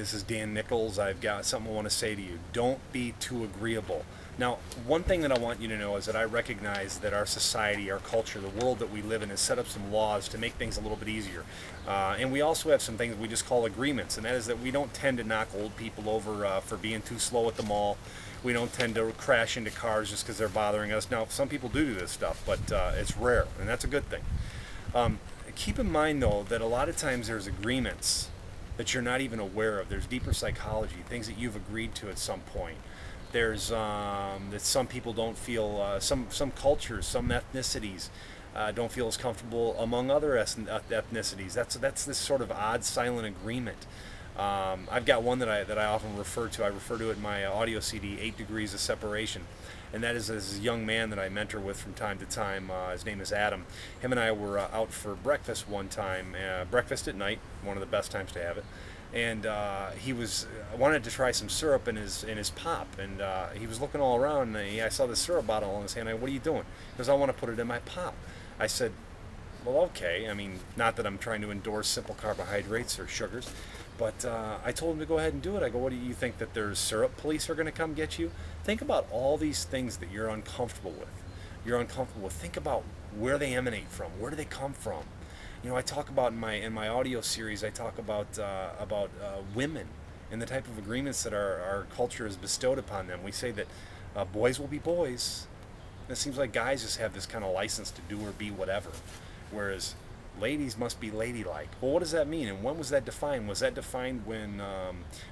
this is Dan Nichols. I've got something I want to say to you. Don't be too agreeable. Now, one thing that I want you to know is that I recognize that our society, our culture, the world that we live in has set up some laws to make things a little bit easier. And we also have some things we just call agreements, and that is that we don't tend to knock old people over for being too slow at the mall. We don't tend to crash into cars just because they're bothering us. Now, some people do this stuff, but it's rare, and that's a good thing. Keep in mind, though, that a lot of times there's agreements that you're not even aware of. There's deeper psychology, things that you've agreed to at some point. There's that some people don't feel, some cultures, some ethnicities don't feel as comfortable among other ethnicities. That's this sort of odd silent agreement. I've got one that I often refer to. I refer to it in my audio CD, 8 Degrees of Separation. And that is this young man that I mentor with from time to time. His name is Adam. Him and I were out for breakfast one time, breakfast at night, one of the best times to have it. And he wanted to try some syrup in his pop, and he was looking all around, and I saw the syrup bottle in his hand. What are you doing? He goes, I want to put it in my pop. I said, well, okay. I mean, not that I'm trying to endorse simple carbohydrates or sugars, but I told him to go ahead and do it. I go, what do you think, that there's syrup police are going to come get you? Think about all these things that you're uncomfortable with. Think about where they emanate from. Where do they come from? You know, I talk about in my audio series, I talk about women and the type of agreements that our culture has bestowed upon them. We say that boys will be boys. It seems like guys just have this kind of license to do or be whatever, whereas ladies must be ladylike. Well, what does that mean, and when was that defined? Was that defined when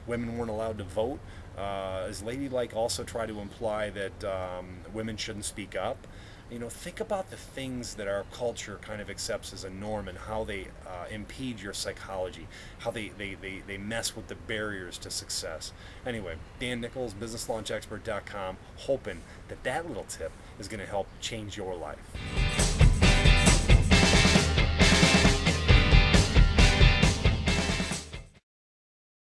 women weren't allowed to vote? Does ladylike also try to imply that women shouldn't speak up? You know, think about the things that our culture kind of accepts as a norm and how they impede your psychology, how they mess with the barriers to success. Anyway, Dan Nichols, BusinessLaunchExpert.com, hoping that little tip is going to help change your life.